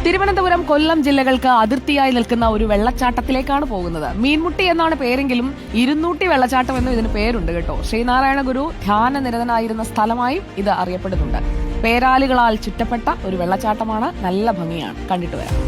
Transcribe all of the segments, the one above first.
തിരുവനന്തപുരം, കൊല്ലം ജില്ലകൾക്ക് അതിർത്തിയായി നിൽക്കുന്ന ഒരു വെള്ളച്ചാട്ടത്തിലേക്കാണ് പോകുന്നത്. മീൻമുട്ടി എന്നാണ് പേരെങ്കിലും 200 വെള്ളച്ചാട്ടം എന്നും ഇതിന് പേരുണ്ട് കേട്ടോ. ശ്രീനാരായണ ഗുരു ധ്യാനനിരതനായിരുന്ന സ്ഥലമായും ഇത് അറിയപ്പെടുന്നുണ്ട്. പേരാലുകളാൽ ചുറ്റപ്പെട്ട ഒരു വെള്ളച്ചാട്ടമാണ്. നല്ല ഭംഗിയാണ്, കണ്ടിട്ട് വരാം.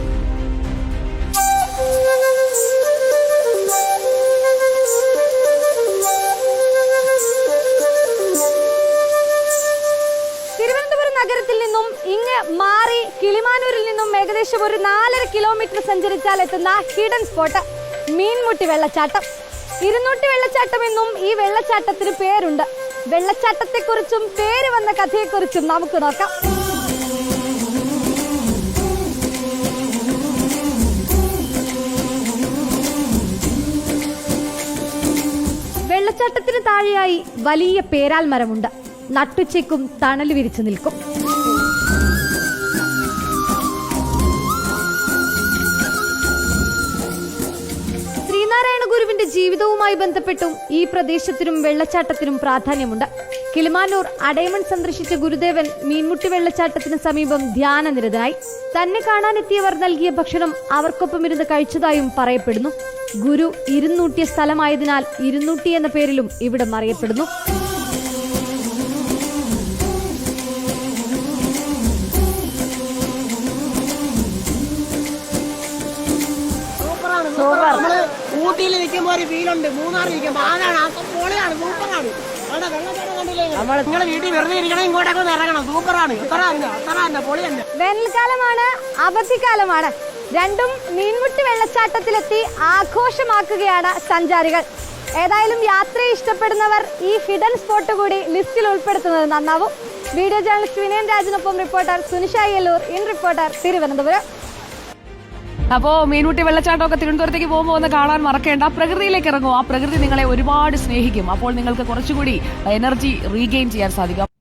നഗരത്തിൽ നിന്നും ഇങ്ങ് മാറി കിളിമാനൂരിൽ നിന്നും ഏകദേശം ഒരു 4.5 കിലോമീറ്റർ സഞ്ചരിച്ചാൽ എത്തുന്ന ഹിഡൻ സ്പോട്ട് മീൻമുട്ടി വെള്ളച്ചാട്ടം. 200 വെള്ളച്ചാട്ടം എന്നും ഈ വെള്ളച്ചാട്ടത്തിന് പേരുണ്ട്. വെള്ളച്ചാട്ടത്തെക്കുറിച്ചും പേര് വന്ന കഥയെക്കുറിച്ചും നമുക്ക് നോക്കാം. വെള്ളച്ചാട്ടത്തിന് താഴെയായി വലിയ പേരാൽ മരമുണ്ട്. നട്ടുച്ചയ്ക്കും തണൽ വിരിച്ചു നിൽക്കും. ശ്രീനാരായണ ഗുരുവിന്റെ ജീവിതവുമായി ബന്ധപ്പെട്ടും ഈ പ്രദേശത്തിനും വെള്ളച്ചാട്ടത്തിനും പ്രാധാന്യമുണ്ട്. കിളിമാനൂർ അടയമൺ സന്ദർശിച്ച ഗുരുദേവൻ മീൻമുട്ടി വെള്ളച്ചാട്ടത്തിന് സമീപം ധ്യാനനിരതനായി. തന്നെ കാണാനെത്തിയവർ നൽകിയ ഭക്ഷണം അവർക്കൊപ്പം ഇരുന്ന് കഴിച്ചതായും പറയപ്പെടുന്നു. ഗുരു ഇരുന്നൂട്ടിയ സ്ഥലമായതിനാൽ 200 എന്ന പേരിലും ഇവിടം അറിയപ്പെടുന്നു. ഊട്ടിയിൽ നിൽക്കുമ്പോ ഒരു ഫീലുണ്ട്, മൂന്നാർ നിൽക്കുമ്പോ ആനാണ്, പൊളിയാണ്, സൂപ്പറാണ്. നിങ്ങളെ വീട്ടിൽ വെറുതെ ഇരിക്കണം, ഇങ്ങോട്ടൊക്കെ ഒന്ന് ഇറങ്ങണം, സൂപ്പറാണ്. പൊളി തന്നെ. വേനൽക്കാലമാണ്, അവധിക്കാലമാണ്. രണ്ടും മീൻമുട്ടി വെള്ളച്ചാട്ടത്തിലെത്തി ആഘോഷമാക്കുകയാണ് സഞ്ചാരികൾ. ഏതായാലും യാത്രയെ ഇഷ്ടപ്പെടുന്നവർ ഈ ഹിഡൻ സ്പോട്ട് കൂടി ലിസ്റ്റിൽ ഉൾപ്പെടുത്തുന്നത് നന്നാവും. വീഡിയോ ജേർണലിസ്റ്റ് വിനയൻ രാജിനൊപ്പം reporter Sunisha Ayyalloor, in reporter, Thiruvananthapuram. അപ്പോ മീൻമുട്ടി വെള്ളച്ചാട്ടമൊക്കെ തിരുവനന്തപുരത്തേക്ക് പോകുമ്പോൾ ഒന്ന് കാണാൻ മറക്കേണ്ട. പ്രകൃതിയിലേക്ക് ഇറങ്ങും. ആ പ്രകൃതി നിങ്ങളെ ഒരുപാട് സ്നേഹിക്കും. അപ്പോൾ നിങ്ങൾക്ക് കുറച്ചുകൂടി എനർജി റീഗെയിൻ ചെയ്യാൻ സാധിക്കും.